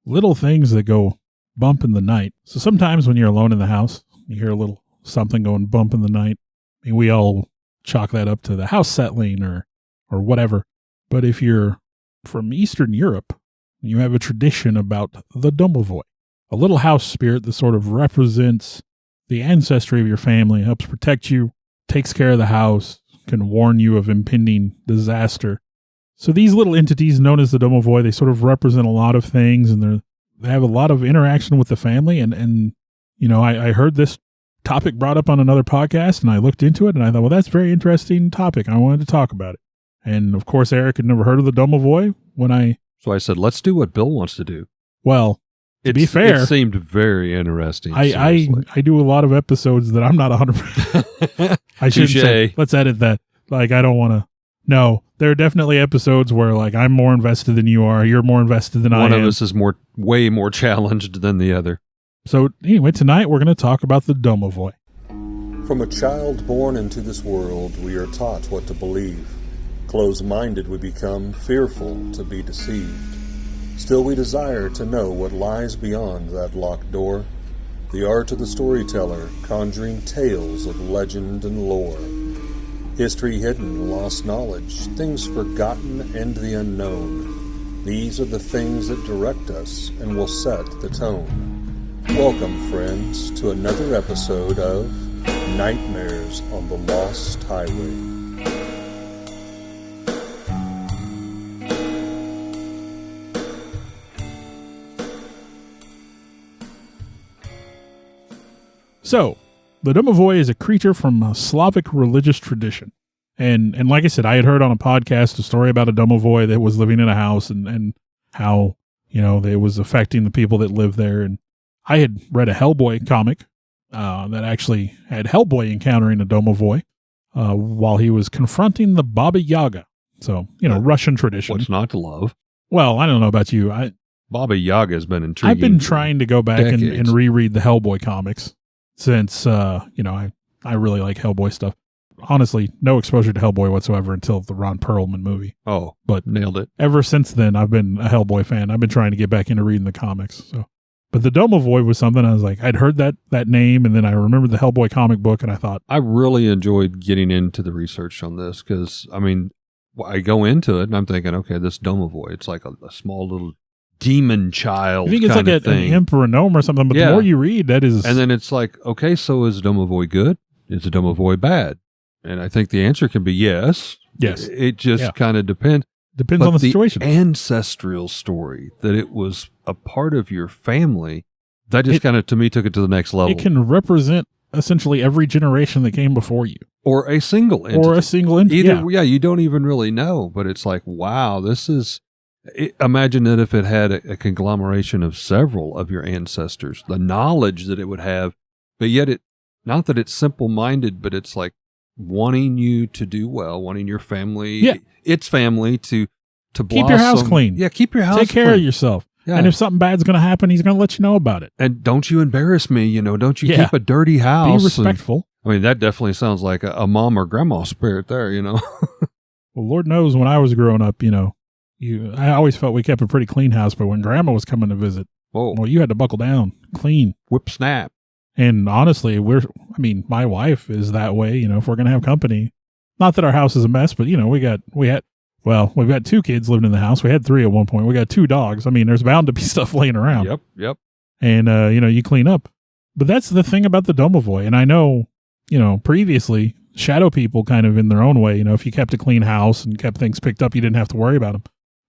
little things that go bump in the night. So sometimes when you're alone in the house, you hear a little something going bump in the night. I mean, we all chalk that up to the house settling or whatever. But if you're from Eastern Europe, you have a tradition about the Domovoi, a little house spirit that sort of represents the ancestry of your family, helps protect you, takes care of the house, can warn you of impending disaster. So these little entities known as the Domovoi, they sort of represent a lot of things, and they have a lot of interaction with the family. And you know, I heard this topic brought up on another podcast, and I looked into it, and I thought, well, that's a very interesting topic. I wanted to talk about it. And of course, Eric had never heard of the Domovoi So I said, let's do what Bill wants to do. Well, to be fair, it seemed very interesting. I do a lot of episodes that I'm not 100%. I should say, let's edit that. Like, I don't want to. No, there are definitely episodes where, like, I'm more invested than you are. You're more invested than I am. One of us is way more challenged than the other. So anyway, tonight we're going to talk about the Domovoi. From a child born into this world, we are taught what to believe. Closed-minded we become, fearful to be deceived. Still we desire to know what lies beyond that locked door. The art of the storyteller, conjuring tales of legend and lore. History hidden, lost knowledge, things forgotten and the unknown. These are the things that direct us and will set the tone. Welcome, friends, to another episode of Nightmares on the Lost Highway. So, the Domovoi is a creature from a Slavic religious tradition. And like I said, I had heard on a podcast a story about a Domovoi that was living in a house and how, you know, it was affecting the people that lived there. And I had read a Hellboy comic that actually had Hellboy encountering a Domovoi while he was confronting the Baba Yaga. So, you know, Russian tradition. What's not to love? Well, I don't know about you. Baba Yaga has been intriguing. I've been trying to go back and reread the Hellboy comics. Since, you know, I really like Hellboy stuff. Honestly, no exposure to Hellboy whatsoever until the Ron Perlman movie. Oh, but nailed it. Ever since then, I've been a Hellboy fan. I've been trying to get back into reading the comics. So, but the Domovoi was something I was like, I'd heard that name, and then I remembered the Hellboy comic book, and I thought. I really enjoyed getting into the research on this because, I mean, I go into it, and I'm thinking, okay, this Domovoi, it's like a small little demon child. I think it's like an emperor gnome or something, but the more you read, that is. And then it's like, okay, so is Domovoi good? Is a Domovoi bad? And I think the answer can be yes. Yes. It just kind of depends. Depends on the situation. Ancestral story that it was a part of your family, that just kind of, to me, took it to the next level. It can represent essentially every generation that came before you. Or a single entity. Yeah, you don't even really know, but it's like, wow, this is. Imagine that if it had a conglomeration of several of your ancestors, the knowledge that it would have, but yet not that it's simple-minded, but it's like wanting you to do well, wanting your family, its family to blossom. Keep your house clean. Yeah, keep your house clean. Take care of yourself. Yeah. And if something bad's going to happen, he's going to let you know about it. And don't you embarrass me, you know, don't you keep a dirty house. Be respectful. I mean, that definitely sounds like a mom or grandma spirit there, you know. Well, Lord knows when I was growing up, you know, I always felt we kept a pretty clean house, but when Grandma was coming to visit, well, you had to buckle down, clean, whip, snap. And honestly, my wife is that way. You know, if we're gonna have company, not that our house is a mess, but you know, we've got 2 kids living in the house. We had 3 at one point. We got 2 dogs. I mean, there's bound to be stuff laying around. Yep. And you know, you clean up. But that's the thing about the Domovoi. And I know, you know, previously shadow people kind of in their own way. You know, if you kept a clean house and kept things picked up, you didn't have to worry about them.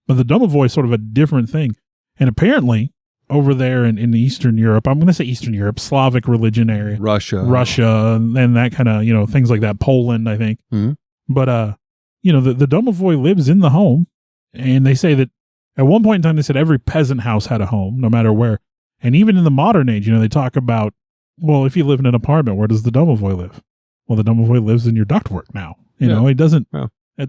But the Domovoi is sort of a different thing. And apparently, over there in Eastern Europe, I'm going to say Eastern Europe, Slavic religion area. Russia, and that kind of, you know, things like that. Poland, I think. Mm-hmm. But, you know, the Domovoi lives in the home. And they say that at one point in time, they said every peasant house had a home, no matter where. And even in the modern age, you know, they talk about, well, if you live in an apartment, where does the Domovoi live? Well, the Domovoi lives in your ductwork now. You know, it doesn't. Yeah.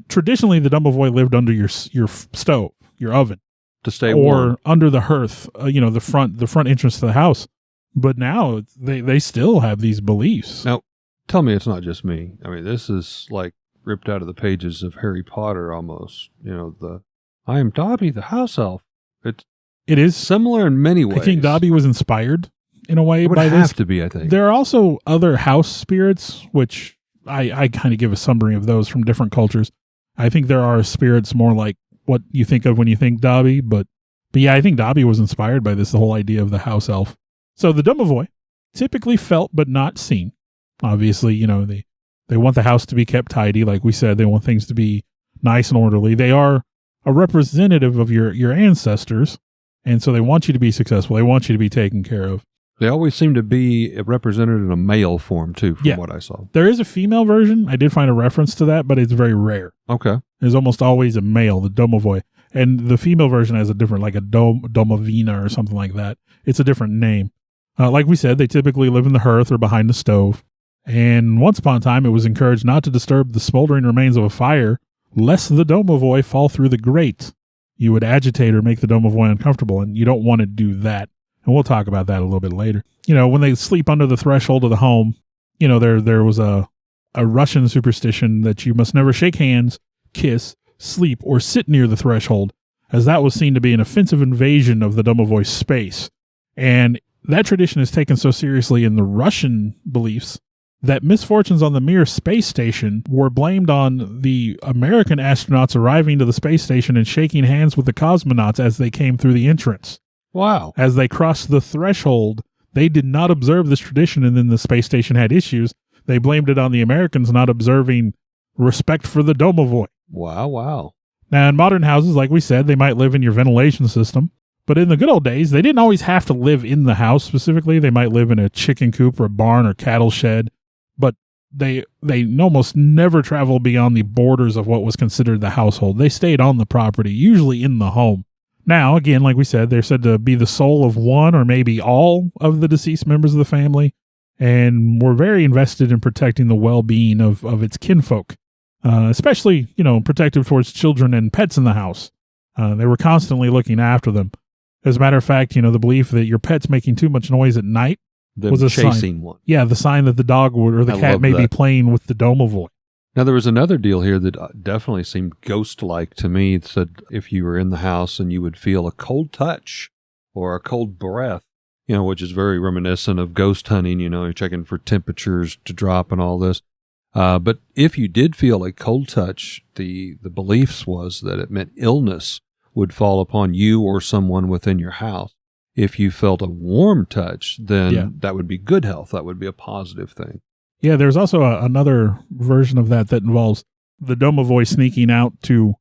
Traditionally, the Domovoi lived under your stove, your oven, to stay warm, or under the hearth. You know, the front entrance to the house. But now they still have these beliefs. Now, tell me, it's not just me. I mean, this is like ripped out of the pages of Harry Potter almost. You know, I am Dobby, the house elf. It is. Similar in many ways. I think Dobby was inspired in a way It would by have this. to be, I think. There are also other house spirits, which I kind of give a summary of those from different cultures. I think there are spirits more like what you think of when you think Dobby, but yeah, I think Dobby was inspired by this, the whole idea of the house elf. So the Domovoi, typically felt but not seen. Obviously, they want the house to be kept tidy, like we said. They want things to be nice and orderly. They are a representative of your ancestors, and so they want you to be successful. They want you to be taken care of. They always seem to be represented in a male form, too, from what I saw. There is a female version. I did find a reference to that, but it's very rare. Okay. There's almost always a male, the Domovoi. And the female version has a different, like a Domovina or something like that. It's a different name. Like we said, they typically live in the hearth or behind the stove. And once upon a time, it was encouraged not to disturb the smoldering remains of a fire, lest the Domovoi fall through the grate. You would agitate or make the Domovoi uncomfortable, and you don't want to do that. And we'll talk about that a little bit later. When they sleep under the threshold of the home, there was a Russian superstition that you must never shake hands, kiss, sleep, or sit near the threshold, as that was seen to be an offensive invasion of the Domovoi space. And that tradition is taken so seriously in the Russian beliefs that misfortunes on the Mir space station were blamed on the American astronauts arriving to the space station and shaking hands with the cosmonauts as they came through the entrance. Wow. As they crossed the threshold, they did not observe this tradition, and then the space station had issues. They blamed it on the Americans not observing respect for the Domovoi. Wow. Now, in modern houses, like we said, they might live in your ventilation system. But in the good old days, they didn't always have to live in the house specifically. They might live in a chicken coop or a barn or cattle shed. But they almost never traveled beyond the borders of what was considered the household. They stayed on the property, usually in the home. Now, again, like we said, they're said to be the soul of one or maybe all of the deceased members of the family, and were very invested in protecting the well-being of its kinfolk, especially, protective towards children and pets in the house. They were constantly looking after them. As a matter of fact, the belief that your pet's making too much noise at night was a chasing sign. one. Yeah, the sign that the dog or the cat may be playing with the Domovoi. Now, there was another deal here that definitely seemed ghost-like to me. It said if you were in the house and you would feel a cold touch or a cold breath, which is very reminiscent of ghost hunting, you're checking for temperatures to drop and all this. But if you did feel a cold touch, the beliefs was that it meant illness would fall upon you or someone within your house. If you felt a warm touch, then that would be good health. That would be a positive thing. Yeah, there's also another version of that involves the Domovoi sneaking out to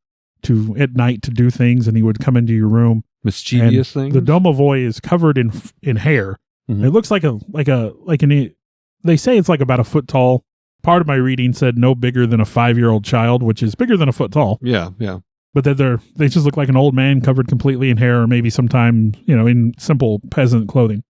at night to do things, and he would come into your room. Mischievous things? The Domovoi is covered in hair. Mm-hmm. It looks like they say it's like about a foot tall. Part of my reading said no bigger than a 5-year-old child, which is bigger than a foot tall. Yeah. But that they just look like an old man covered completely in hair, or maybe sometime, in simple peasant clothing.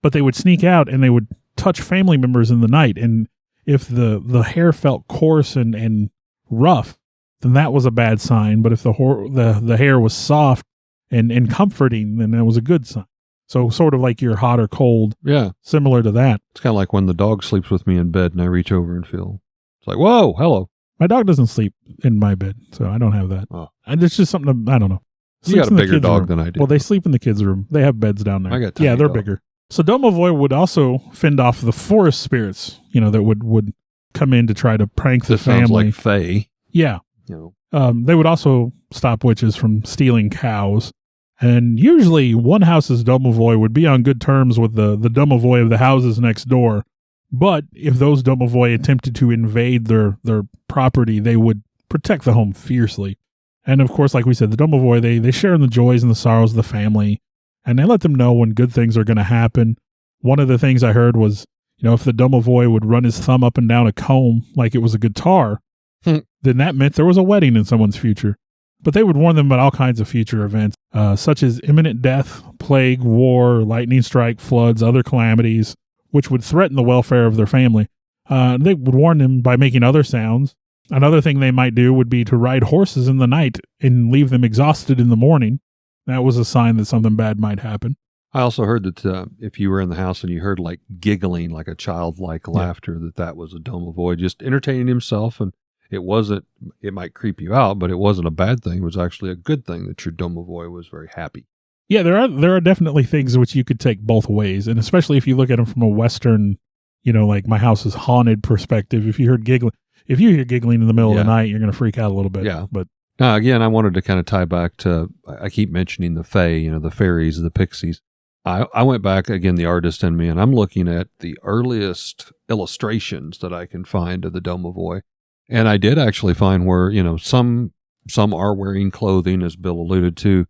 But they would sneak out and they would touch family members in the night, and if the hair felt coarse and rough, then that was a bad sign. But if the hair was soft and comforting, then that was a good sign. So sort of like you're hot or cold. Yeah. Similar to that. It's kind of like when the dog sleeps with me in bed and I reach over and feel, it's like, whoa, hello. My dog doesn't sleep in my bed, so I don't have that. Oh. And it's just something, I don't know. You got a bigger dog than I do. Well, they sleep in the kids' room. They have beds down there. I got tiny they're dog. bigger. So Domovoi would also fend off the forest spirits, that would come in to try to prank the family. Sounds like Fae. Yeah. They would also stop witches from stealing cows. And usually one house's Domovoi would be on good terms with the Domovoi of the houses next door. But if those Domovoi attempted to invade their property, they would protect the home fiercely. And of course, like we said, the Domovoi, they share in the joys and the sorrows of the family. And they let them know when good things are going to happen. One of the things I heard was, if the Domovoi would run his thumb up and down a comb like it was a guitar, then that meant there was a wedding in someone's future. But they would warn them about all kinds of future events, such as imminent death, plague, war, lightning strike, floods, other calamities, which would threaten the welfare of their family. They would warn them by making other sounds. Another thing they might do would be to ride horses in the night and leave them exhausted in the morning. That was a sign that something bad might happen. I also heard that if you were in the house and you heard like giggling, like a childlike laughter, that was a Domovoi just entertaining himself. And it might creep you out, but it wasn't a bad thing. It was actually a good thing that your Domovoi was very happy. Yeah, there are definitely things which you could take both ways, and especially if you look at them from a Western, like my house is haunted perspective. If you hear giggling in the middle of the night, you're going to freak out a little bit. Yeah. But Again, I wanted to kind of tie back to, I keep mentioning the fae, the fairies, the pixies. I went back, again, the artist in me, and I'm looking at the earliest illustrations that I can find of the Domovoi. And I did actually find where, some are wearing clothing, as Bill alluded to.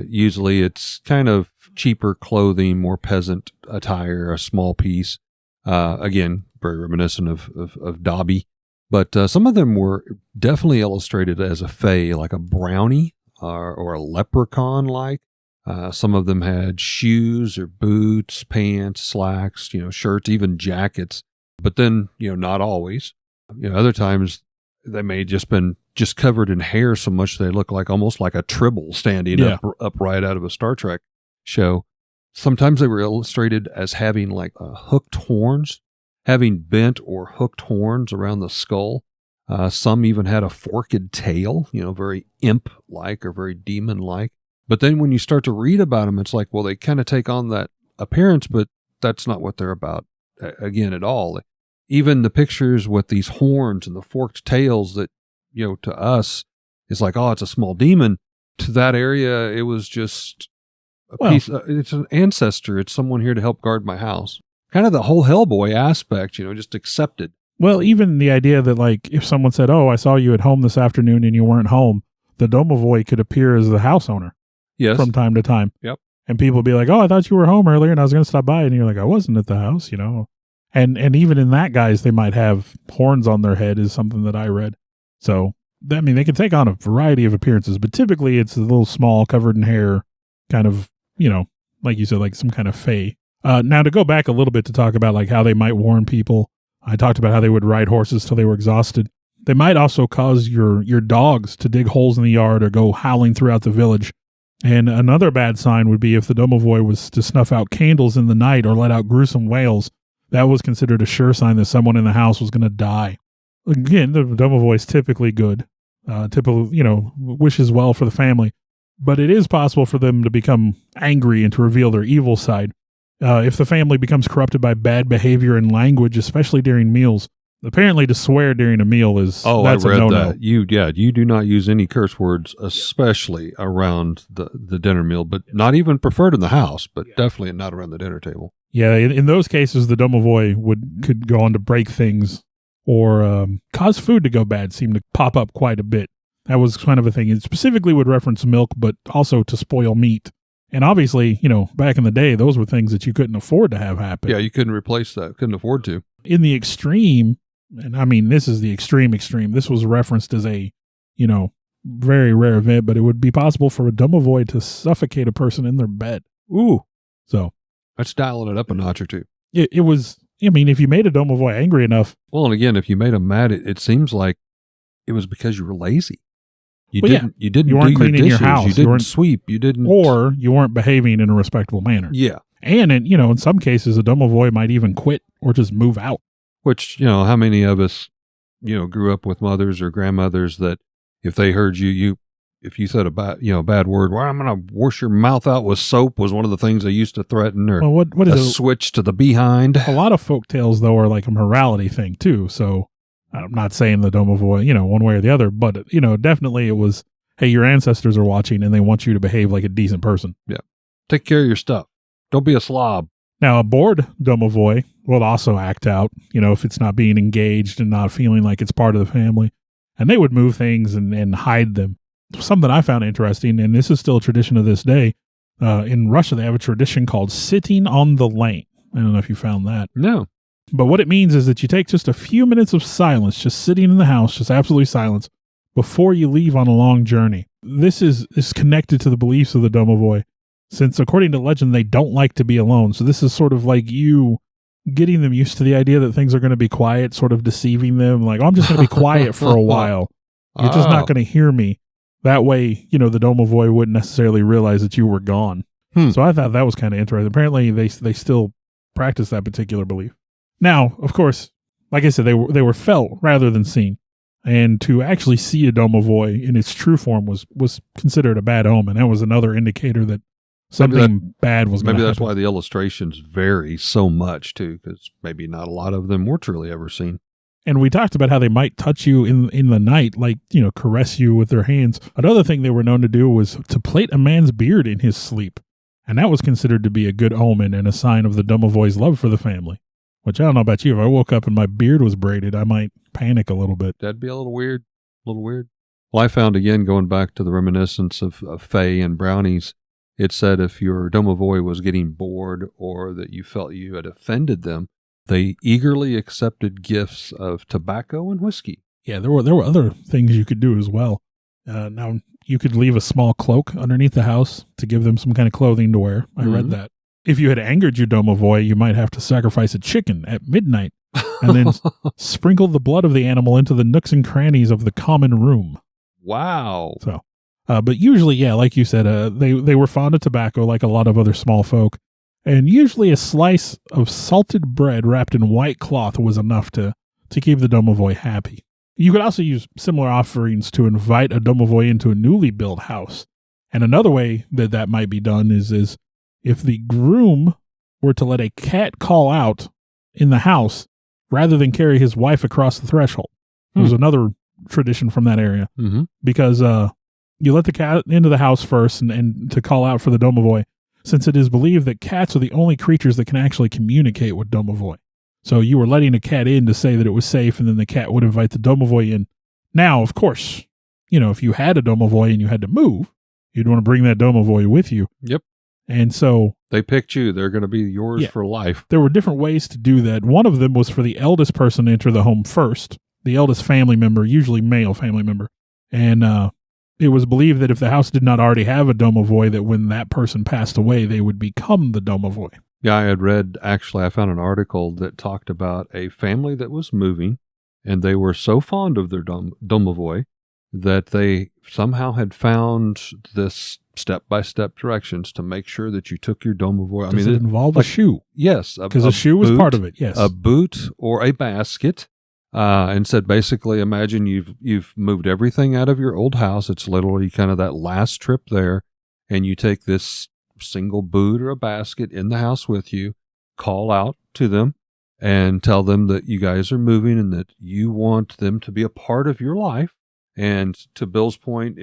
Usually it's kind of cheaper clothing, more peasant attire, a small piece. Again, very reminiscent of Dobby. But some of them were definitely illustrated as a fae, like a brownie or a leprechaun-like. Some of them had shoes or boots, pants, slacks, shirts, even jackets. But then, not always. Other times they may been covered in hair so much they look like almost like a tribble standing up right out of a Star Trek show. Sometimes they were illustrated as having like hooked horns, having bent or hooked horns around the skull. Some even had a forked tail, very imp-like or very demon-like. But then when you start to read about them, it's like, well, they kind of take on that appearance, but that's not what they're about, again, at all. Even the pictures with these horns and the forked tails that, to us, is like, oh, it's a small demon. To that area, it was just piece. It's an ancestor. It's someone here to help guard my house. Kind of the whole Hellboy aspect, just accepted. Well, even the idea that, like, if someone said, oh, I saw you at home this afternoon and you weren't home, the Domovoi could appear as the house owner. Yes. From time to time. Yep. And people would be like, oh, I thought you were home earlier and I was going to stop by. And you're like, I wasn't at the house, And even in that, guys, they might have horns on their head is something that I read. So, they can take on a variety of appearances, but typically it's a little small, covered in hair, kind of, like you said, like some kind of fae. Now, to go back a little bit to talk about like how they might warn people, I talked about how they would ride horses till they were exhausted. They might also cause your dogs to dig holes in the yard or go howling throughout the village. And another bad sign would be if the Domovoi was to snuff out candles in the night or let out gruesome wails. That was considered a sure sign that someone in the house was going to die. Again, the Domovoi is typically good, wishes well for the family. But it is possible for them to become angry and to reveal their evil side. If the family becomes corrupted by bad behavior and language, especially during meals. Apparently, to swear during a meal that's I read a no-no. that. You do not use any curse words, especially around the dinner meal, but not even preferred in the house, but definitely not around the dinner table. Yeah, in those cases, the Domovoi could go on to break things or cause food to go bad, seem to pop up quite a bit. That was kind of a thing. It specifically would reference milk, but also to spoil meat. And obviously, back in the day, those were things that you couldn't afford to have happen. Yeah, you couldn't replace that. Couldn't afford to. In the extreme, and this is the extreme. This was referenced as a, very rare event, but it would be possible for a Domovoi to suffocate a person in their bed. Ooh. So. That's dialing it up a notch or two. It was, if you made a Domovoi angry enough. Well, and again, if you made them mad, it seems like it was because you were lazy. You didn't you do weren't your cleaning dishes. your house. You didn't sweep. You didn't. Or you weren't behaving in a respectable manner. Yeah. And, in some cases, a Domovoi might even quit or just move out. Which, how many of us, grew up with mothers or grandmothers that if they heard if you said a bad word, well, I'm going to wash your mouth out with soap was one of the things they used to threaten, or what is a switch to the behind. A lot of folk tales, though, are like a morality thing, too. So I'm not saying the Domovoi, one way or the other, but, definitely it was, hey, your ancestors are watching and they want you to behave like a decent person. Yeah. Take care of your stuff. Don't be a slob. Now, a bored Domovoi will also act out, if it's not being engaged and not feeling like it's part of the family. And they would move things and hide them. Something I found interesting, and this is still a tradition of this day, in Russia, they have a tradition called sitting on the lane. I don't know if you found that. No. But what it means is that you take just a few minutes of silence, just sitting in the house, just absolute silence, before you leave on a long journey. This is connected to the beliefs of the Domovoi, since according to legend, they don't like to be alone. So this is sort of like you getting them used to the idea that things are going to be quiet, sort of deceiving them. Like, oh, I'm just going to be quiet for a while. You're just not going to hear me. That way, the Domovoi wouldn't necessarily realize that you were gone. So I thought that was kind of interesting. Apparently, they still practice that particular belief. Now, of course, like I said, they were felt rather than seen. And to actually see a Domovoi in its true form was considered a bad omen. That was another indicator that something bad was going to Maybe happen. that's why the illustrations vary so much, too, because maybe not a lot of them were truly ever seen. And we talked about how they might touch you in the night, like, caress you with their hands. Another thing they were known to do was to plait a man's beard in his sleep. And that was considered to be a good omen and a sign of the Domovoi's love for the family. Which I don't know about you. If I woke up and my beard was braided, I might panic a little bit. That'd be a little weird. Well, I found, again, going back to the reminiscence of Faye and brownies, it said if your Domovoi was getting bored or that you felt you had offended them, they eagerly accepted gifts of tobacco and whiskey. Yeah, there were other things you could do as well. Now, you could leave a small cloak underneath the house to give them some kind of clothing to wear. I read that. If you had angered your Domovoi, you might have to sacrifice a chicken at midnight and then sprinkle the blood of the animal into the nooks and crannies of the common room. Wow. So, but usually, yeah, like you said, they were fond of tobacco like a lot of other small folk. And usually a slice of salted bread wrapped in white cloth was enough to keep the Domovoi happy. You could also use similar offerings to invite a Domovoi into a newly built house. And another way that might be done is if the groom were to let a cat call out in the house rather than carry his wife across the threshold. There's another tradition from that area. Because you let the cat into the house first and to call out for the Domovoi, since it is believed that cats are the only creatures that can actually communicate with Domovoi. So you were letting a cat in to say that it was safe, and then the cat would invite the Domovoi in. Now, of course, if you had a Domovoi and you had to move, you'd want to bring that Domovoi with you. Yep. And so they picked you. They're going to be yours for life. There were different ways to do that. One of them was for the eldest person to enter the home first, the eldest family member, usually male family member. And it was believed that if the house did not already have a Domovoi, that when that person passed away, they would become the Domovoi. Yeah, I had read, actually, I found an article that talked about a family that was moving, and they were so fond of their Domovoi that they somehow had found this step-by-step directions to make sure that you took your Domovoi. Does it involve a shoe? Yes. Because a shoe was part of it, yes. A boot or a basket. And said, basically, imagine you've moved everything out of your old house. It's literally kind of that last trip there. And you take this single boot or a basket in the house with you, call out to them and tell them that you guys are moving and that you want them to be a part of your life. And to Bill's point,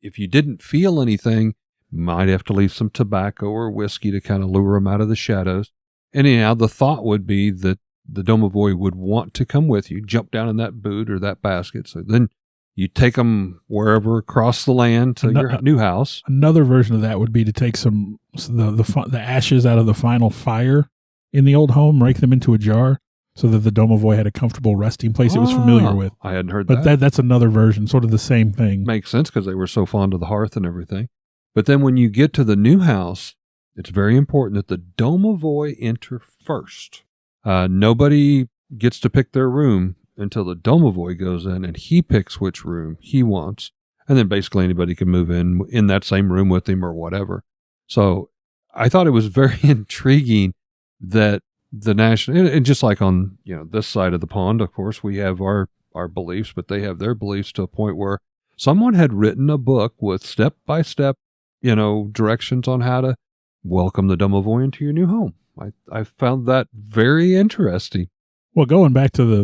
if you didn't feel anything, you might have to leave some tobacco or whiskey to kind of lure them out of the shadows. Anyhow, the thought would be that the Domovoi would want to come with you, jump down in that boot or that basket. So then you take them wherever across the land to your new house. Another version of that would be to take the ashes out of the final fire in the old home, rake them into a jar so that the Domovoi had a comfortable resting place it was familiar with. I hadn't heard that. But that's another version, sort of the same thing. Makes sense because they were so fond of the hearth and everything. But then when you get to the new house, it's very important that the Domovoi enter first. Nobody gets to pick their room until the Domovoi goes in and he picks which room he wants. And then basically anybody can move in that same room with him or whatever. So I thought it was very intriguing that the national, and just like on this side of the pond, of course, we have our beliefs, but they have their beliefs to a point where someone had written a book with step-by-step, directions on how to welcome the Domovoi into your new home. I found that very interesting. Well, going back to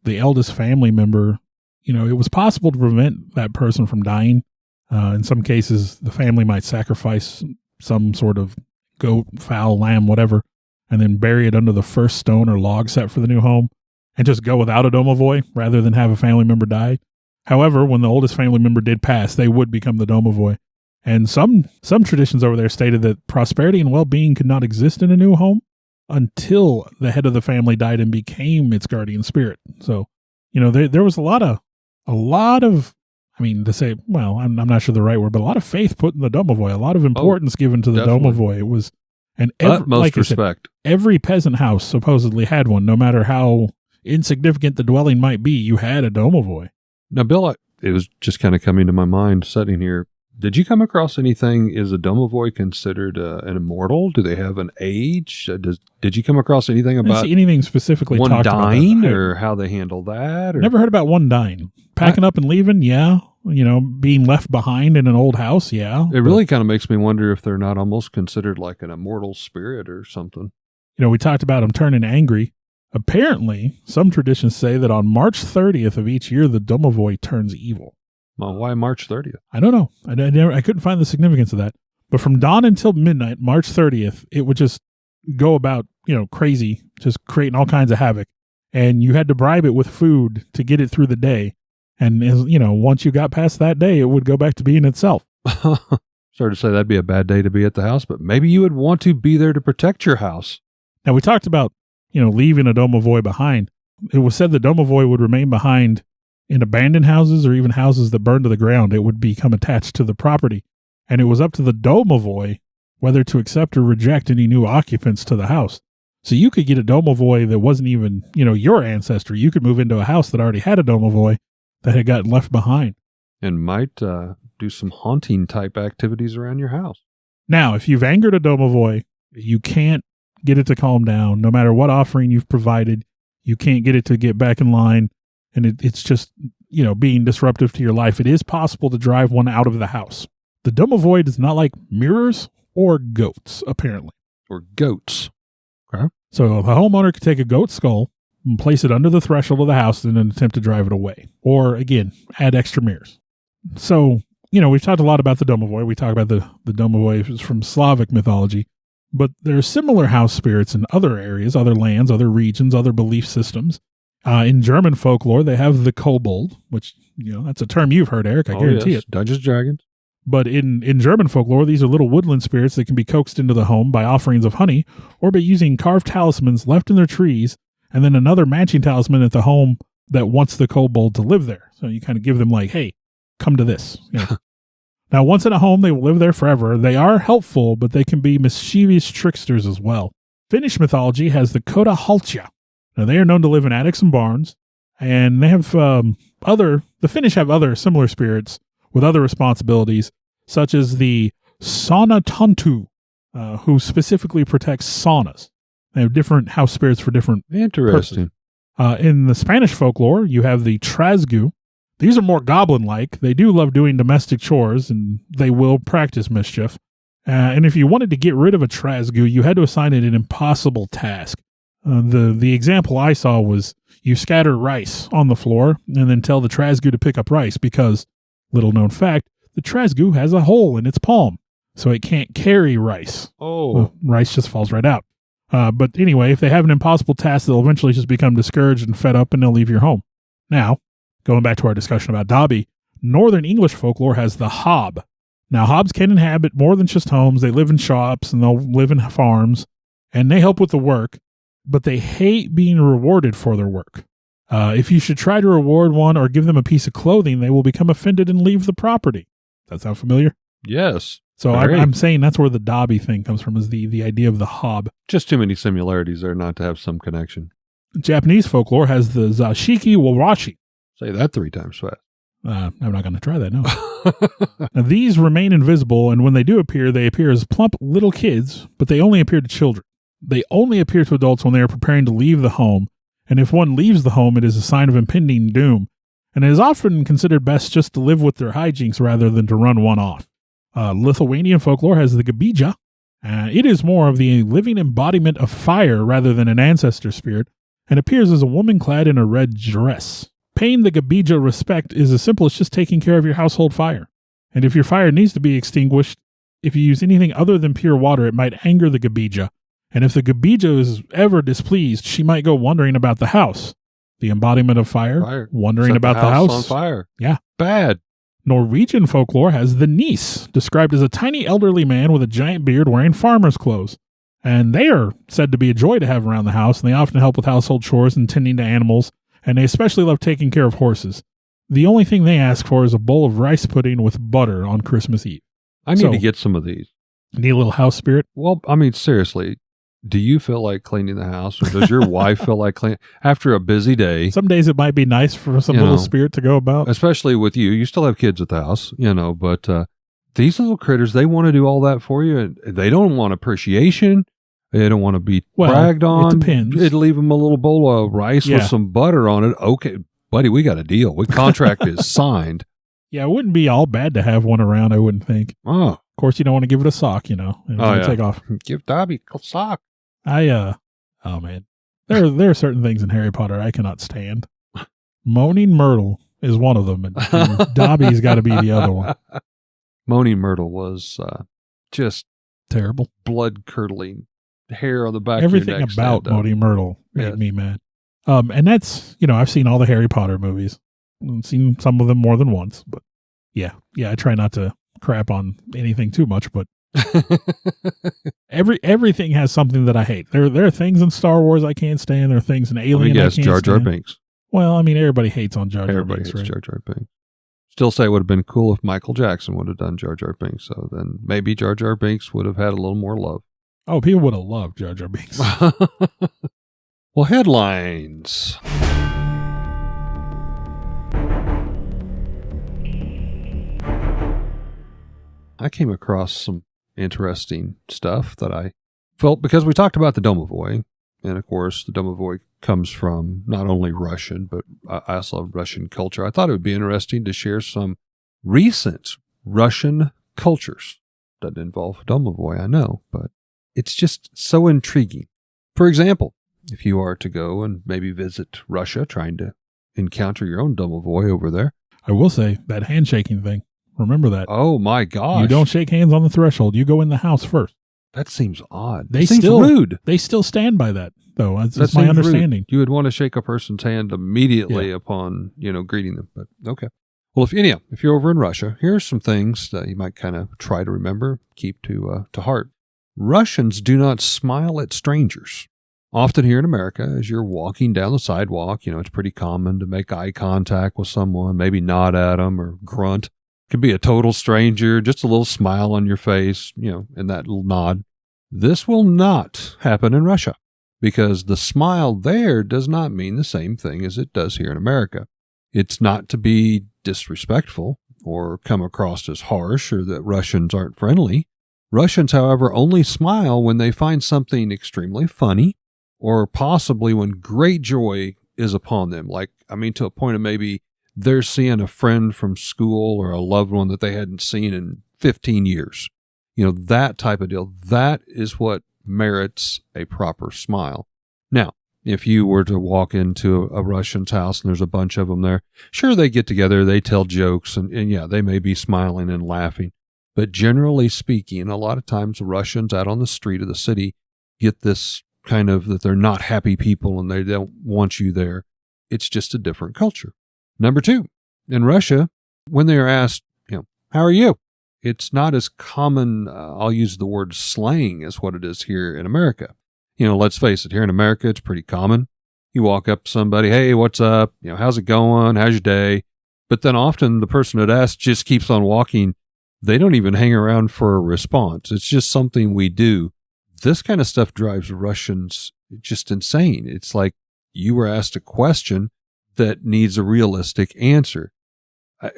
the eldest family member, it was possible to prevent that person from dying. In some cases, the family might sacrifice some sort of goat, fowl, lamb, whatever, and then bury it under the first stone or log set for the new home and just go without a Domovoi rather than have a family member die. However, when the oldest family member did pass, they would become the Domovoi. And some traditions over there stated that prosperity and well-being could not exist in a new home until the head of the family died and became its guardian spirit. So, there was a lot of, to say, well, I'm not sure the right word, but a lot of faith put in the Domovoi, a lot of importance given to the Domovoi. It was, and utmost respect. Every peasant house supposedly had one, no matter how insignificant the dwelling might be, you had a Domovoi. Now, Bill, it was just kind of coming to my mind sitting here. Did you come across anything? Is a Domovoi considered an immortal? Do they have an age? Did you come across anything about anything specifically one talked dying about or how they handle that? Or? Never heard about one dying. Packing up and leaving, yeah. being left behind in an old house. Yeah. It really kind of makes me wonder if they're not almost considered like an immortal spirit or something. We talked about them turning angry. Apparently, some traditions say that on March 30th of each year, the Domovoi turns evil. Well, why March 30th? I don't know. I couldn't find the significance of that. But from dawn until midnight, March 30th, it would just go about, crazy, just creating all kinds of havoc. And you had to bribe it with food to get it through the day. And, once you got past that day, it would go back to being itself. Sorry to say that'd be a bad day to be at the house, but maybe you would want to be there to protect your house. Now, we talked about, leaving a Domovoi behind. It was said the Domovoi would remain behind in abandoned houses or even houses that burned to the ground. It would become attached to the property. And it was up to the Domovoi whether to accept or reject any new occupants to the house. So you could get a Domovoi that wasn't even, your ancestor. You could move into a house that already had a Domovoi that had gotten left behind. And might do some haunting type activities around your house. Now, if you've angered a Domovoi, you can't get it to calm down. No matter what offering you've provided, you can't get it to get back in line. And it's just, being disruptive to your life. It is possible to drive one out of the house. The Domovoi does not like mirrors or goats, apparently. Or goats. Okay. So the homeowner could take a goat skull and place it under the threshold of the house in an attempt to drive it away. Or, again, add extra mirrors. So, we've talked a lot about the Domovoi. We talk about the Domovoi from Slavic mythology. But there are similar house spirits in other areas, other lands, other regions, other belief systems. In German folklore, they have the kobold, which, that's a term you've heard, Eric. I guarantee it. Dungeons & Dragons. But in German folklore, these are little woodland spirits that can be coaxed into the home by offerings of honey or by using carved talismans left in their trees and then another matching talisman at the home that wants the kobold to live there. So you kind of give them like, hey, come to this. Now, once in a home, they will live there forever. They are helpful, but they can be mischievous tricksters as well. Finnish mythology has the Koda Haltia. Now, they are known to live in attics and barns, and they have the Finnish have other similar spirits with other responsibilities, such as the Sauna Tantu, who specifically protects saunas. They have different house spirits for different Interesting. purposes. In the Spanish folklore, you have the Trasgu. These are more goblin-like. They do love doing domestic chores, and they will practice mischief. And if you wanted to get rid of a Trasgu, you had to assign it an impossible task. The example I saw was you scatter rice on the floor and then tell the Trasgu to pick up rice because, little known fact, the Trasgu has a hole in its palm, so it can't carry rice. Oh. Rice just falls right out. But anyway, if they have an impossible task, they'll eventually just become discouraged and fed up, and they'll leave your home. Now, going back to our discussion about Dobby, Northern English folklore has the Hob. Now, Hobs can inhabit more than just homes. They live in shops, and they'll live in farms, and they help with the work, but they hate being rewarded for their work. If you should try to reward one or give them a piece of clothing, they will become offended and leave the property. Does that sound familiar? Yes. So I'm saying that's where the Dobby thing comes from, is the idea of the Hob. Just too many similarities there not to have some connection. Japanese folklore has the Zashiki Warashi. Say that 3 times fast. I'm not going to try that, no. Now, these remain invisible, and when they do appear, they appear as plump little kids, but they only appear to children. They only appear to adults when they are preparing to leave the home, and if one leaves the home, it is a sign of impending doom, and it is often considered best just to live with their hijinks rather than to run one off. Lithuanian folklore has the Gabija. It is more of the living embodiment of fire rather than an ancestor spirit, and appears as a woman clad in a red dress. Paying the Gabija respect is as simple as just taking care of your household fire. And if your fire needs to be extinguished, if you use anything other than pure water, it might anger the Gabija. And if the Gabija is ever displeased, she might go wandering about the house. The embodiment of fire. Wandering Set about the house. on fire. Yeah. Bad. Norwegian folklore has the Niece, described as a tiny elderly man with a giant beard wearing farmer's clothes. And they are said to be a joy to have around the house, and they often help with household chores and tending to animals, and they especially love taking care of horses. The only thing they ask for is a bowl of rice pudding with butter on Christmas Eve. I need to get some of these. Need a little house spirit? Well, I mean, seriously, do you feel like cleaning the house, or does your wife feel like cleaning after a busy day? Some days it might be nice for some little spirit to go about. Especially with you. You still have kids at the house, but these little critters, they want to do all that for you. And they don't want appreciation. They don't want to be bragged on. It depends. It'd leave them a little bowl of rice with some butter on it. Okay, buddy, we got a deal. The contract is signed. Yeah, it wouldn't be all bad to have one around, I wouldn't think. Oh, Of course, you don't want to give it a sock, and take off. Give Dobby a sock. Oh man. There are certain things in Harry Potter I cannot stand. Moaning Myrtle is one of them, and Dobby's got to be the other one. Moaning Myrtle was just Terrible. blood-curdling hair on the back Everything of your neck. about Moaning Myrtle made Yes. me mad. And that's, I've seen all the Harry Potter movies. I've seen some of them more than once, but yeah, I try not to crap on anything too much, but everything has something that I hate. There are things in Star Wars I can't stand. There are things in Alien I can't stand. Jar Jar Binks. Well, I mean, everybody hates on Jar Jar Everybody Binks, hates right? Jar Jar Binks. Still say it would have been cool if Michael Jackson would have done Jar Jar Binks. So then maybe Jar Jar Binks would have had a little more love. Oh, people would have loved Jar Jar Binks. Well, headlines. I came across some interesting stuff that I felt, because we talked about the Domovoi, and of course the Domovoi comes from not only Russian, but I also love Russian culture. I thought it would be interesting to share some recent Russian cultures. Doesn't involve Domovoi, I know, but it's just so intriguing. For example, if you are to go and maybe visit Russia, trying to encounter your own Domovoi over there. I will say that handshaking thing. Remember that. Oh my gosh. You don't shake hands on the threshold. You go in the house first. That seems odd. They It seems still- rude. They still stand by that, though. That's That my seems rude. understanding. You would want to shake a person's hand immediately upon, greeting them. But okay. Well, if you're over in Russia, here's some things that you might kind of try to remember, keep to heart. Russians do not smile at strangers. Often here in America, as you're walking down the sidewalk, it's pretty common to make eye contact with someone, maybe nod at them or grunt. Could be a total stranger, just a little smile on your face, and that little nod. This will not happen in Russia, because the smile there does not mean the same thing as it does here in America. It's not to be disrespectful or come across as harsh or that Russians aren't friendly. Russians, however, only smile when they find something extremely funny, or possibly when great joy is upon them. To a point of maybe they're seeing a friend from school or a loved one that they hadn't seen in 15 years. That type of deal. That is what merits a proper smile. Now, if you were to walk into a Russian's house and there's a bunch of them there, sure, they get together, they tell jokes, and yeah, they may be smiling and laughing. But generally speaking, a lot of times the Russians out on the street of the city get this kind of that they're not happy people and they don't want you there. It's just a different culture. Number two, in Russia, when they are asked, how are you? It's not as common, I'll use the word slang, as what it is here in America. Let's face it, here in America, it's pretty common. You walk up to somebody, hey, what's up? How's it going? How's your day? But then often the person that asks just keeps on walking. They don't even hang around for a response. It's just something we do. This kind of stuff drives Russians just insane. It's like you were asked a question that needs a realistic answer.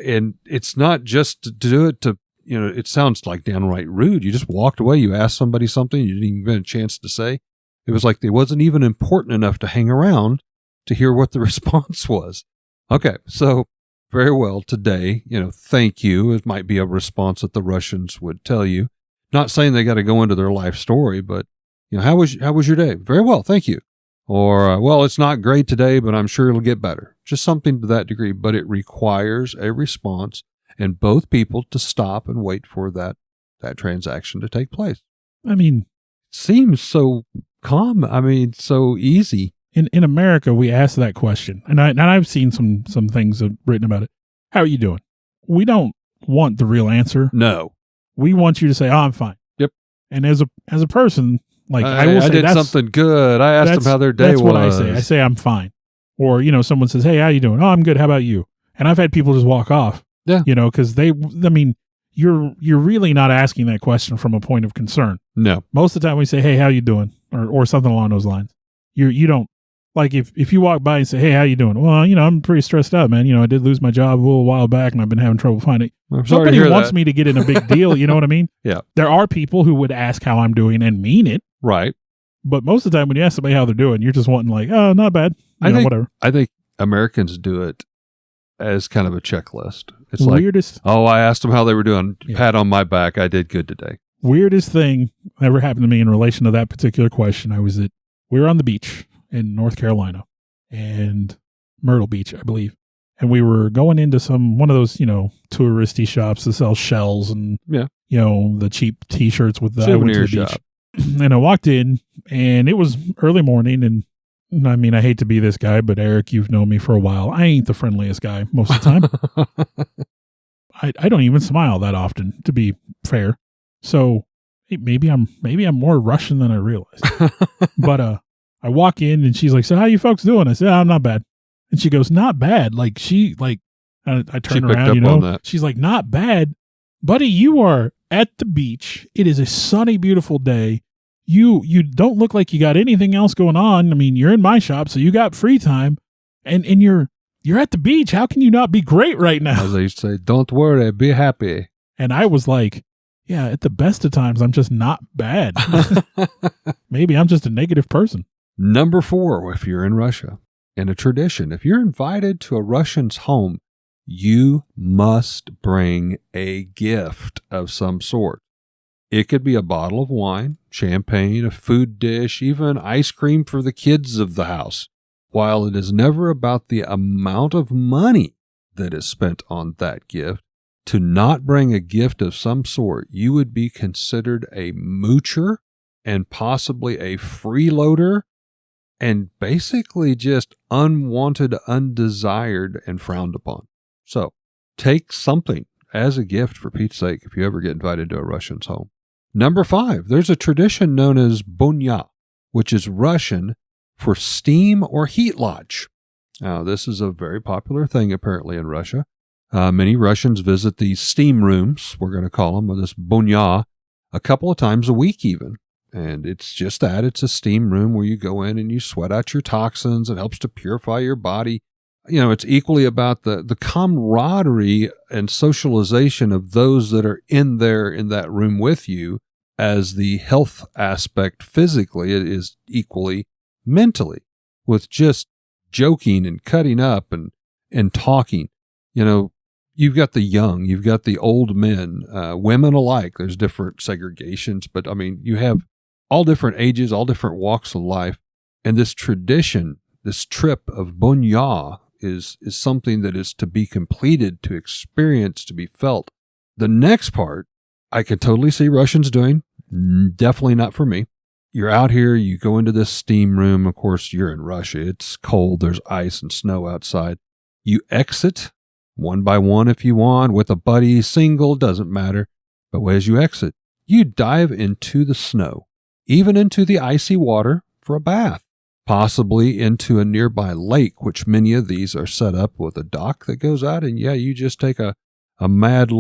And it's not just to do it to, it sounds like downright rude. You just walked away. You asked somebody something you didn't even get a chance to say. It was like it wasn't even important enough to hang around to hear what the response was. Okay, so very well today, thank you. It might be a response that the Russians would tell you. Not saying they got to go into their life story, but, how was your day? Very well, thank you. Or, well, it's not great today, but I'm sure it'll get better. Just something to that degree, but it requires a response and both people to stop and wait for that transaction to take place. Seems so common. So easy. In America, we ask that question, and I've seen some things written about it. How are you doing? We don't want the real answer. No. We want you to say, "Oh, I'm fine." Yep. And as a person, I will say I did something good. I asked them how their day that's was. That's what I say. I say I'm fine. Or someone says, "Hey, how you doing?" "Oh, I'm good. How about you?" And I've had people just walk off. Yeah. Because you're really not asking that question from a point of concern. No. Most of the time we say, "Hey, how you doing?" or something along those lines. You don't. Like if you walk by and say, "Hey, how you doing?" "Well, I'm pretty stressed out, man. I did lose my job a little while back and I've been having trouble finding." Nobody wants me to get in a big deal. You know what I mean? Yeah. There are people who would ask how I'm doing and mean it. Right. But most of the time when you ask somebody how they're doing, you're just wanting like, "Oh, not bad." Whatever. I think Americans do it as kind of a checklist. It's like, weirdest, oh, I asked them how they were doing. Yeah. Pat on my back. I did good today. weirdest thing ever happened to me in relation to that particular question. We were on the beach in North Carolina and Myrtle Beach, I believe. And we were going into one of those, touristy shops that sell shells and, Yeah. the cheap T-shirts with the I went to Souvenir the beach. shop. And I walked in, and it was early morning, and I mean, I hate to be this guy, but Eric, you've known me for a while. I ain't the friendliest guy most of the time. I don't even smile that often, to be fair. So hey, maybe I'm more Russian than I realized. But I walk in, and she's like, "So how you folks doing?" I said, "I'm not bad." And she goes, "Not bad." I turn around, on that. She's like, "Not bad, buddy. You are at the beach. It is a sunny, beautiful day. You don't look like you got anything else going on. I mean, you're in my shop, so you got free time, and you're at the beach. How can you not be great right now?" As they used to say, don't worry, be happy. And I was like, "Yeah, at the best of times, I'm just not bad. Maybe I'm just a negative person." Number 4, if you're in Russia, in a tradition, if you're invited to a Russian's home, you must bring a gift of some sort. It could be a bottle of wine, champagne, a food dish, even ice cream for the kids of the house. While it is never about the amount of money that is spent on that gift, to not bring a gift of some sort, you would be considered a moocher and possibly a freeloader and basically just unwanted, undesired, and frowned upon. So take something as a gift, for Pete's sake, if you ever get invited to a Russian's home. Number 5, there's a tradition known as bunya, which is Russian for steam or heat lodge. Now, this is a very popular thing apparently in Russia. Many Russians visit these steam rooms, we're going to call them, or this bunya, a couple of times a week even. And it's just that. It's a steam room where you go in and you sweat out your toxins. It helps to purify your body. It's equally about the camaraderie and socialization of those that are in there in that room with you, as the health aspect physically. It is equally mentally, with just joking and cutting up and talking. You've got the young, you've got the old men, women alike. There's different segregations, but I mean, you have all different ages, all different walks of life. And this tradition, this trip of bunya is something that is to be completed, to experience, to be felt. The next part, I could totally see Russians doing. Definitely not for me. You're out here, you go into this steam room. Of course, you're in Russia. It's cold. There's ice and snow outside. You exit one by one if you want, with a buddy, single, doesn't matter. But as you exit, you dive into the snow, even into the icy water for a bath, possibly into a nearby lake, which many of these are set up with a dock that goes out. And yeah, you just take a mad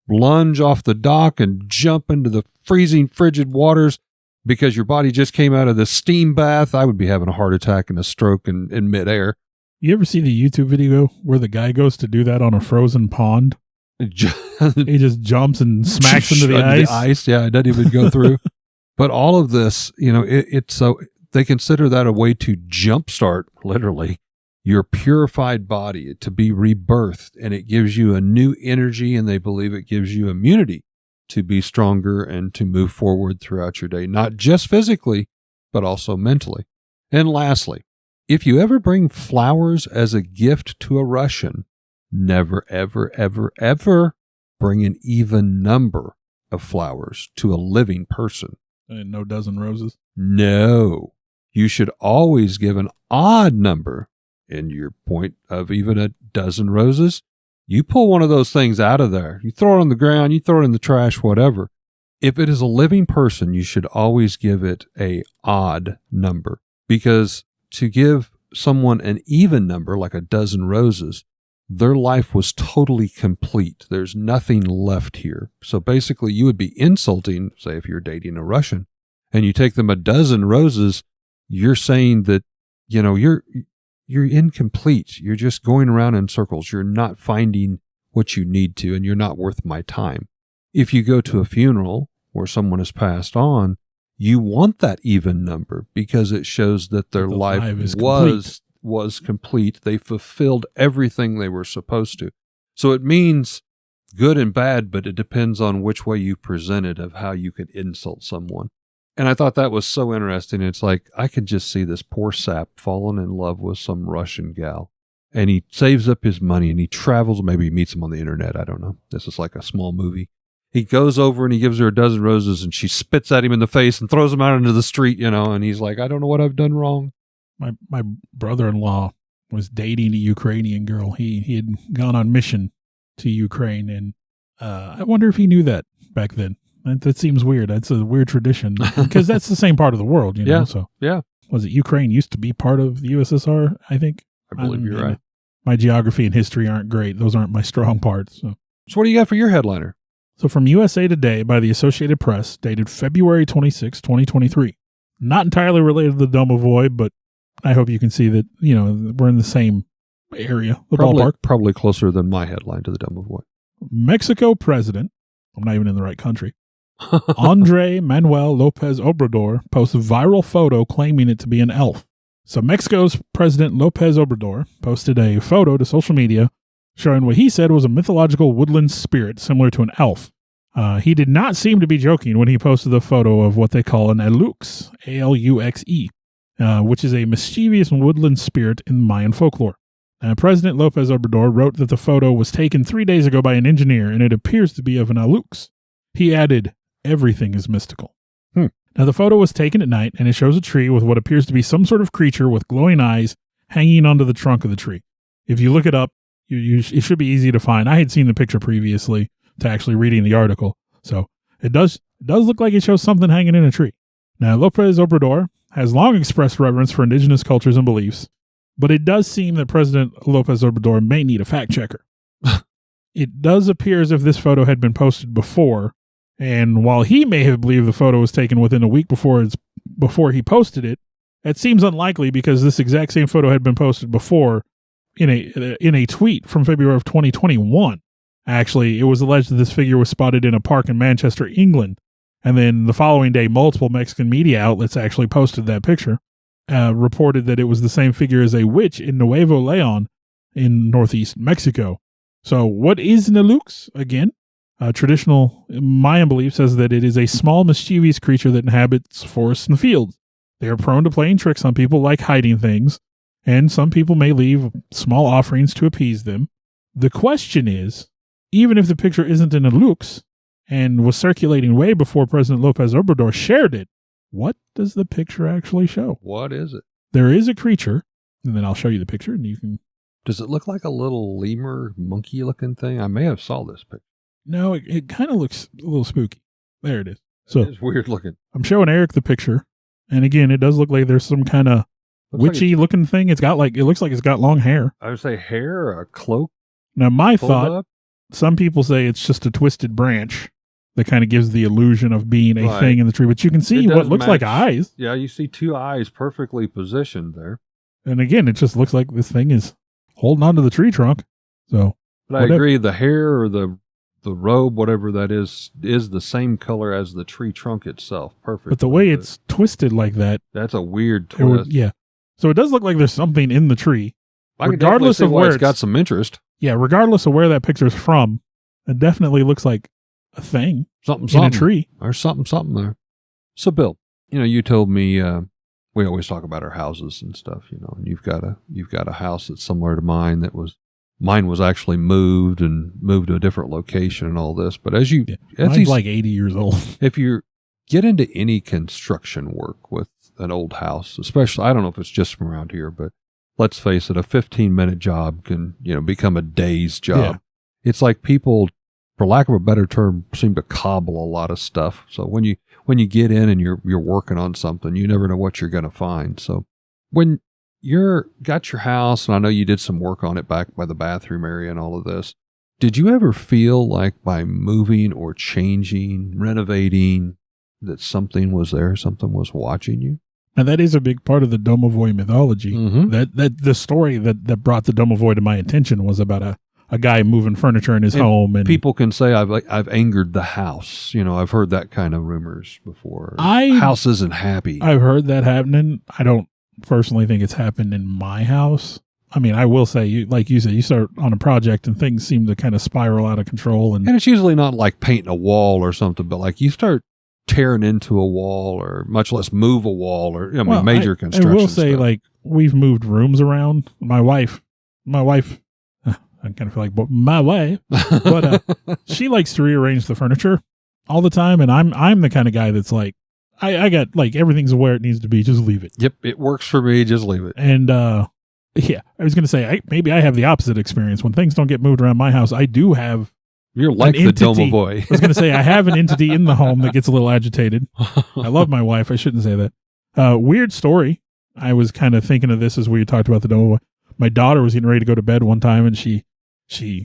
lunge off the dock and jump into the freezing, frigid waters because your body just came out of the steam bath. I would be having a heart attack and a stroke in midair. You ever see the YouTube video where the guy goes to do that on a frozen pond? He just jumps and smacks into the ice. Yeah, it doesn't even go through. But all of this, it's so they consider that a way to jumpstart, literally, your purified body, to be rebirthed, and it gives you a new energy, and they believe it gives you immunity to be stronger and to move forward throughout your day, not just physically, but also mentally. And lastly, if you ever bring flowers as a gift to a Russian, never, ever, ever, ever bring an even number of flowers to a living person. And no dozen roses? No. You should always give an odd number. In your point of even a dozen roses, you pull one of those things out of there. You throw it on the ground, you throw it in the trash, whatever. If it is a living person, you should always give it a odd number, because to give someone an even number, like a dozen roses, their life was totally complete. There's nothing left here. So basically, you would be insulting, say, if you're dating a Russian, and you take them a dozen roses, you're saying that, you're incomplete. You're just going around in circles. You're not finding what you need to, and you're not worth my time. If you go to a funeral where someone has passed on, you want that even number because it shows that their life was complete. They fulfilled everything they were supposed to. So it means good and bad, but it depends on which way you present it of how you can insult someone. And I thought that was so interesting. It's like, I could just see this poor sap falling in love with some Russian gal. And he saves up his money and he travels. Maybe he meets him on the internet. I don't know. This is like a small movie. He goes over and he gives her a dozen roses and she spits at him in the face and throws him out into the street, and he's like, I don't know what I've done wrong. My brother-in-law was dating a Ukrainian girl. He had gone on mission to Ukraine, and I wonder if he knew that back then. That seems weird. That's a weird tradition because that's the same part of the world, Yeah. So Yeah. Was it Ukraine used to be part of the USSR? I think. I believe you're right. My geography and history aren't great. Those aren't my strong parts. So what do you got for your headliner? So from USA Today by the Associated Press, dated February 26, 2023. Not entirely related to the Domovoi, but I hope you can see that, we're in the same area, the ballpark. Probably closer than my headline to the Domovoi. Mexico president, I'm not even in the right country, Andre Manuel Lopez Obrador posts a viral photo claiming it to be an elf. So Mexico's President Lopez Obrador posted a photo to social media showing what he said was a mythological woodland spirit similar to an elf. He did not seem to be joking when he posted the photo of what they call an alux, A-L-U-X-E, which is a mischievous woodland spirit in Mayan folklore. President Lopez Obrador wrote that the photo was taken 3 days ago by an engineer and it appears to be of an alux. He added, everything is mystical. Now, the photo was taken at night and it shows a tree with what appears to be some sort of creature with glowing eyes hanging onto the trunk of the tree. If you look it up, it should be easy to find. I had seen the picture previously to actually reading the article. So it does look like it shows something hanging in a tree. Now, Lopez Obrador has long expressed reverence for indigenous cultures and beliefs, but it does seem that President Lopez Obrador may need a fact checker. It does appear as if this photo had been posted before, and while he may have believed the photo was taken within a week before he posted it, it seems unlikely because this exact same photo had been posted before in a tweet from February of 2021. Actually, it was alleged that this figure was spotted in a park in Manchester, England. And then the following day, multiple Mexican media outlets actually posted that picture, reported that it was the same figure as a witch in Nuevo Leon in northeast Mexico. So what is an alux? Again, traditional Mayan belief says that it is a small, mischievous creature that inhabits forests and fields. They are prone to playing tricks on people like hiding things, and some people may leave small offerings to appease them. The question is, even if the picture isn't an alux and was circulating way before President Lopez Obrador shared it, what does the picture actually show? What is it? There is a creature, and then I'll show you the picture, and you can... Does it look like a little lemur, monkey-looking thing? I may have saw this picture. No, it kind of looks a little spooky. There it is. So it's weird looking. I'm showing Eric the picture, and again, it does look like there's some kind of witchy-looking thing. It looks like it's got long hair. I would say hair or a cloak. Now, my thought, up. Some people say it's just a twisted branch that kind of gives the illusion of being a thing in the tree, but you can see what looks like eyes. Yeah, you see two eyes perfectly positioned there. And again, it just looks like this thing is holding onto the tree trunk. So, but I agree, the hair or the robe, whatever that is the same color as the tree trunk itself. Perfect. But the way it's twisted like that, that's a weird twist. So it does look like there's something in the tree. Regardless of where it's got some interest. Yeah, regardless of where that picture's from, it definitely looks like a thing. Something in a tree. There's something there. So, Bill, you told me we always talk about our houses and stuff, and you've got a house that's similar to mine mine was actually moved to a different location and all this. But mine's like 80 years old. If you get into any construction work with an old house, especially, I don't know if it's just from around here, but let's face it, a 15-minute job can, become a day's job. Yeah. It's like people, for lack of a better term, seem to cobble a lot of stuff. So when you get in and you're working on something, you never know what you're going to find. So when got your house, and I know you did some work on it back by the bathroom area and all of this, did you ever feel like by moving or changing, renovating, that something was there, something was watching you? And that is a big part of the Domovoi mythology. Mm-hmm. That the story that brought the Domovoi to my attention was about a guy moving furniture in his home, and people can say I've angered the house. I've heard that kind of rumors before. House isn't happy. I've heard that happening. I don't personally think it's happened in my house. I mean, I will say, like you said, you start on a project and things seem to kind of spiral out of control. And it's usually not like painting a wall or something, but like you start tearing into a wall or much less move a wall or, major construction. I will say, stuff. like, we've moved rooms around. My wife, I kind of feel like my wife, but she likes to rearrange the furniture all the time. And I'm the kind of guy that's like, I got like everything's where it needs to be. Just leave it. Yep. It works for me. Just leave it. And, yeah, I was going to say, maybe I have the opposite experience. When things don't get moved around my house, I do have. You're like the Domovoi. I was going to say, I have an entity in the home that gets a little agitated. I love my wife. I shouldn't say that. Weird story. I was kind of thinking of this as we talked about the Domovoi. My daughter was getting ready to go to bed one time, and she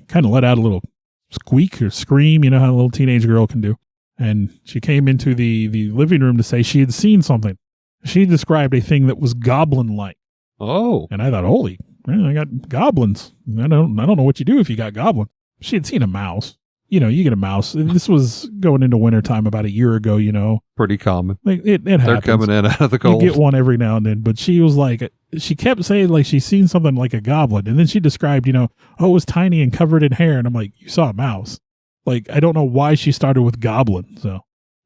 kind of let out a little squeak or scream. You know how a little teenage girl can do. And she came into the living room to say she had seen something. She described a thing that was goblin-like. Oh. And I thought, holy, man, I got goblins. I don't know what you do if you got goblins. She had seen a mouse. You know, you get a mouse. This was going into wintertime about a year ago, you know. Pretty common. Like it happens. They're coming in out of the cold. You get one every now and then. But she was like, she kept saying like she's seen something like a goblin. And then she described, it was tiny and covered in hair. And I'm like, you saw a mouse. Like, I don't know why she started with goblin. So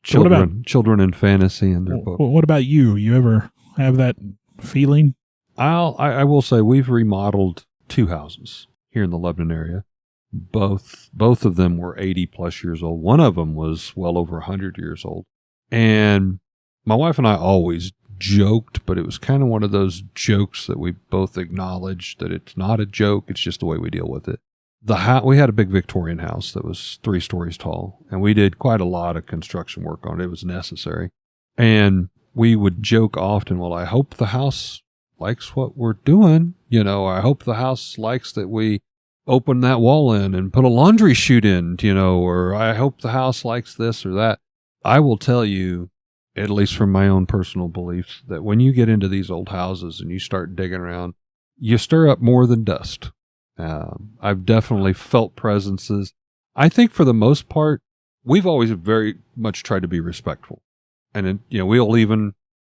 Children in fantasy in their book. What about you? You ever have that feeling? I will say we've remodeled 2 houses here in the Lebanon area. Both of them were 80 plus years old. One of them was well over 100 years old. And my wife and I always joked, but it was kind of one of those jokes that we both acknowledged that it's not a joke. It's just the way we deal with it. We had a big Victorian house that was 3 stories tall, and we did quite a lot of construction work on it. It was necessary. And we would joke often, well, I hope the house likes what we're doing. I hope the house likes that we open that wall in and put a laundry chute in, or I hope the house likes this or that. I will tell you, at least from my own personal beliefs, that when you get into these old houses and you start digging around, you stir up more than dust. I've definitely felt presences. I think for the most part, we've always very much tried to be respectful. And,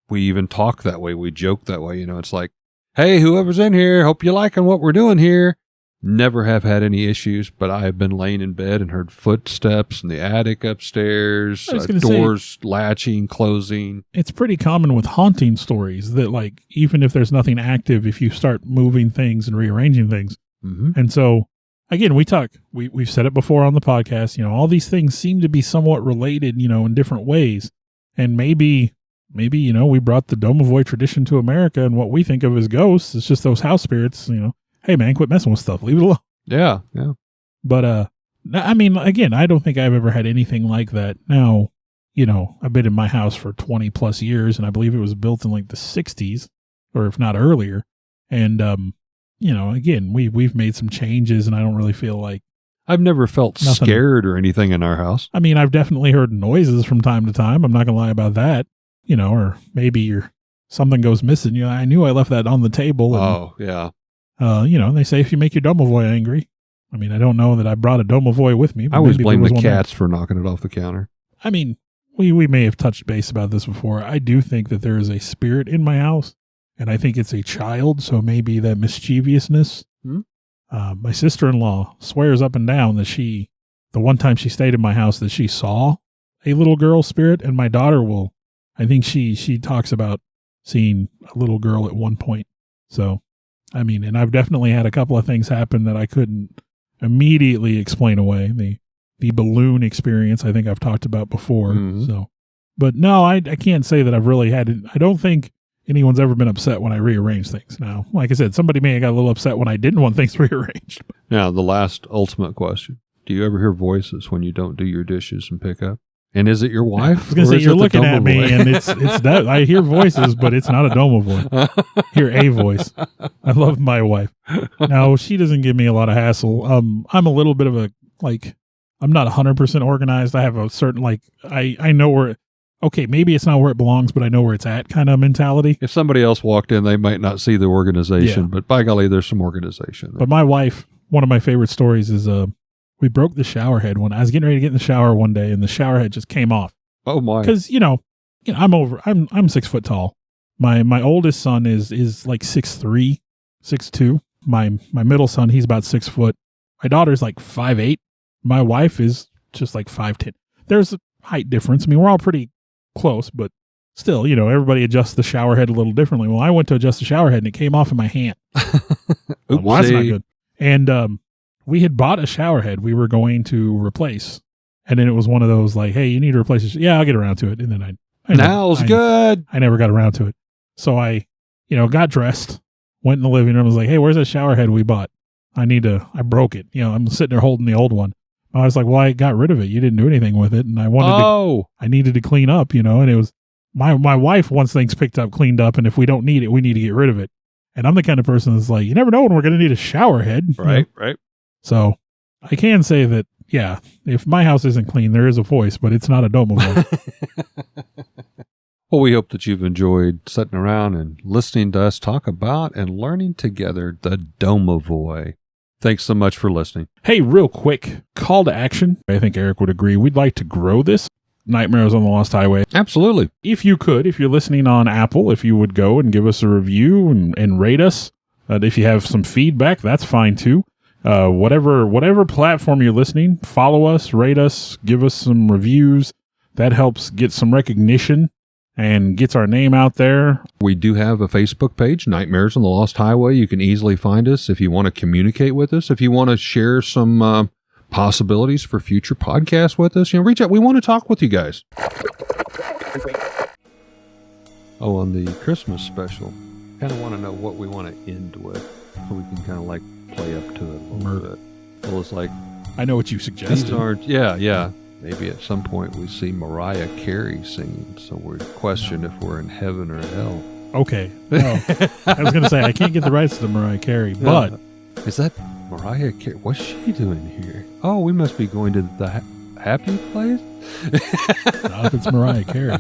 we even talk that way. We joke that way. It's like, hey, whoever's in here, hope you're liking what we're doing here. Never have had any issues, but I have been laying in bed and heard footsteps in the attic upstairs, doors latching, closing. It's pretty common with haunting stories that, like, even if there's nothing active, if you start moving things and rearranging things. Mm-hmm. And so, again, we've said it before on the podcast, all these things seem to be somewhat related, in different ways. And maybe, we brought the Domovoi tradition to America, and what we think of as ghosts is just those house spirits, hey man, quit messing with stuff. Leave it alone. Yeah. But, I mean, again, I don't think I've ever had anything like that. Now, I've been in my house for 20 plus years, and I believe it was built in like the 60s, or if not earlier. And, again, we've made some changes, and I don't really feel like I've never felt scared or anything in our house. I mean, I've definitely heard noises from time to time. I'm not gonna lie about that. Or maybe something goes missing. I knew I left that on the table. And, oh yeah. They say if you make your Domovoi angry. I mean, I don't know that I brought a Domovoi with me. But I always blame the cats for knocking it off the counter. I mean, we may have touched base about this before. I do think that there is a spirit in my house. And I think it's a child, so maybe that mischievousness. My sister-in-law swears up and down that the one time she stayed in my house, that she saw a little girl spirit, and my daughter I think she talks about seeing a little girl at one point. So, I mean, and I've definitely had a couple of things happen that I couldn't immediately explain away. The balloon experience, I think I've talked about before. Mm-hmm. So, but no, I can't say that I've really had it. I don't think anyone's ever been upset when I rearrange things. Now, like I said, somebody may have got a little upset when I didn't want things rearranged. Now, the last ultimate question. Do you ever hear voices when you don't do your dishes and pick up? And is it your wife? I was going to say, you're looking at me, and it's that. I hear voices, but it's not a Domovoi. I hear a voice. I love my wife. Now, she doesn't give me a lot of hassle. I'm a little bit of I'm not 100% organized. I have a certain, I know where, okay, maybe it's not where it belongs, but I know where it's at kind of mentality. If somebody else walked in, they might not see the organization, but by golly, there's some organization there. But my wife, one of my favorite stories is, we broke the shower head I was getting ready to get in the shower one day, and the shower head just came off. Oh my! Because I'm 6 foot tall. My oldest son is like 6'3", 6'2", My middle son, he's about 6 foot. My daughter's like 5'8". My wife is just like 5'10". There's a height difference. I mean, we're all pretty close, but still, everybody adjusts the shower head a little differently. Well, I went to adjust the shower head and it came off in my hand. Well, that's not good. And we had bought a shower head we were going to replace. And then it was one of those like, hey, you need to replace it. Yeah, I'll get around to it. And then Now's good. I never got around to it. So I, got dressed, went in the living room, was like, hey, where's that shower head we bought? I broke it. I'm sitting there holding the old one. I was like, well, I got rid of it. You didn't do anything with it. And I needed to clean up, and it was my wife wants things picked up, cleaned up. And if we don't need it, we need to get rid of it. And I'm the kind of person that's like, you never know when we're going to need a shower head. Right. Right. So I can say that, yeah, if my house isn't clean, there is a voice, but it's not a Domovoi. Well, we hope that you've enjoyed sitting around and listening to us talk about and learning together the Domovoi. Thanks so much for listening. Hey, real quick, call to action. I think Eric would agree. We'd like to grow this. Nightmares on the Lost Highway. Absolutely. If you could, if you're listening on Apple, if you would go and give us a review and rate us. If you have some feedback, that's fine too. Whatever platform you're listening, follow us, rate us, give us some reviews. That helps get some recognition and gets our name out there. We do have a Facebook page, Nightmares on the Lost Highway. You can easily find us if you want to communicate with us. If you want to share some possibilities for future podcasts with us, reach out. We want to talk with you guys. Oh, on the Christmas special, kind of want to know what we want to end with, so we can kind of like play up to it a little bit. Well, it's like, I know what you suggested. These aren't, yeah. Maybe at some point we see Mariah Carey singing, so we question if we're in heaven or hell. Okay. Well, I was going to say, I can't get the rights to Mariah Carey, but... Is that Mariah Carey? What's she doing here? Oh, we must be going to the happy place? Not if it's Mariah Carey.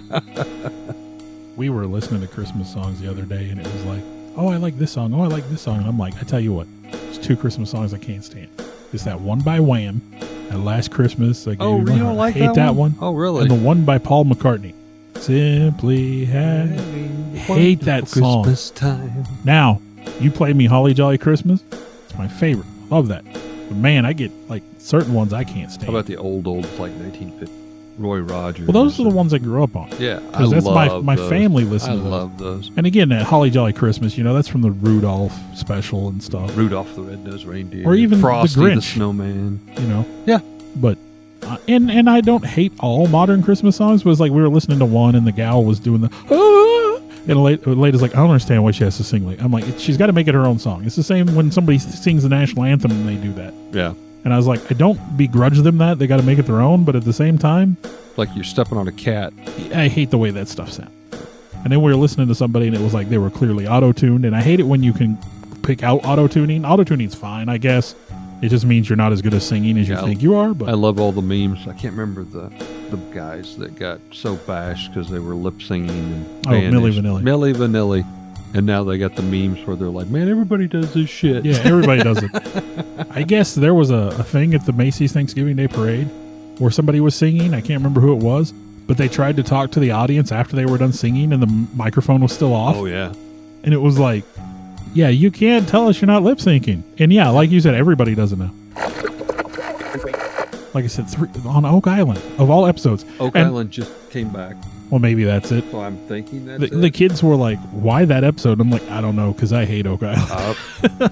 We were listening to Christmas songs the other day, and it was like, oh, I like this song. Oh, I like this song. And I'm like, I tell you what, there's 2 Christmas songs I can't stand. It's that one by Wham, that Last Christmas. You don't like hate that one? Oh, really? And the one by Paul McCartney. Simply hate that song. Christmas time. Now, you play me Holly Jolly Christmas. It's my favorite. Love that. But man, I get like certain ones I can't stand. How about the old like 1950 Roy Rogers? Well, those are the ones I grew up on. Yeah, because that's my family listened to those. I love those. And again, that Holly Jolly Christmas, that's from the Rudolph special and stuff. Rudolph the Red-Nosed Reindeer, or even Frosty the Grinch, the Snowman. Yeah, but and I don't hate all modern Christmas songs. But it's like we were listening to one, and the gal was doing the and the lady's like, I don't understand why she has to sing like. I'm like, she's got to make it her own song. It's the same when somebody sings the national anthem and they do that. Yeah. And I was like, I don't begrudge them that. They got to make it their own, but at the same time, like you're stepping on a cat. I hate the way that stuff sounds. And then we were listening to somebody, and it was like they were clearly auto-tuned, and I hate it when you can pick out auto-tuning. Auto-tuning's fine, I guess. It just means you're not as good at singing as you think you are. But I love all the memes. I can't remember the guys that got so bashed because they were lip-singing and Milli Vanilli. Milli Vanilli. And now they got the memes where they're like, man, everybody does this shit. Yeah, everybody does it. I guess there was a thing at the Macy's Thanksgiving Day Parade where somebody was singing. I can't remember who it was, but they tried to talk to the audience after they were done singing and the microphone was still off. Oh, yeah. And it was like, yeah, you can't tell us you're not lip syncing. And yeah, like you said, everybody does it now. Like I said, on Oak Island, of all episodes. Oak Island just came back. Well, maybe that's it. So I'm thinking that's the kids were like, why that episode? I'm like, I don't know, because I hate Oak Island.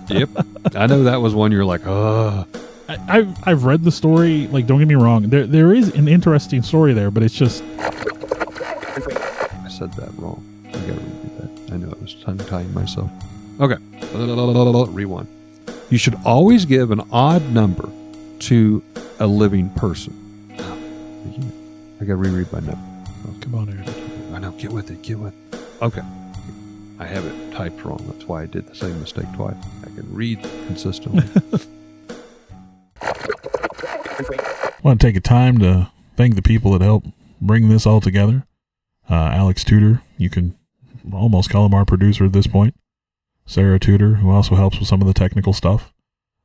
Yep. I know that was one you're like, oh. I've read the story. Like, don't get me wrong. There is an interesting story there, but it's just... I said that wrong. I got to redo that. I know I was tongue-tying myself. Okay. Rewind. You should always give an odd number to a living person. I got to reread my note. Come on, Aaron. I know. Get with it. Okay. I have it typed wrong. That's why I did the same mistake twice. I can read consistently. I want to take a time to thank the people that helped bring this all together. Alex Tudor, you can almost call him our producer at this point. Sarah Tudor, who also helps with some of the technical stuff.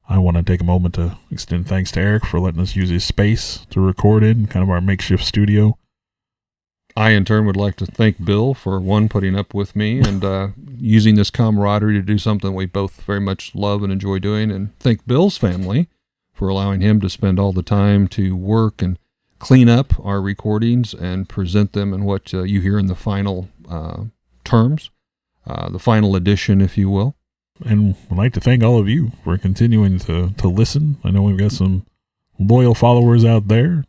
I want to take a moment to extend thanks to Eric for letting us use his space to record in, kind of our makeshift studio. I, in turn, would like to thank Bill for, one, putting up with me and using this camaraderie to do something we both very much love and enjoy doing. And thank Bill's family for allowing him to spend all the time to work and clean up our recordings and present them in what you hear in the final terms, the final edition, if you will. And I'd like to thank all of you for continuing to listen. I know we've got some loyal followers out there.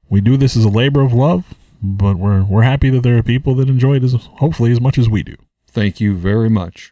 We do this as a labor of love, but we're happy that there are people that enjoy it hopefully as much as we do. Thank you very much.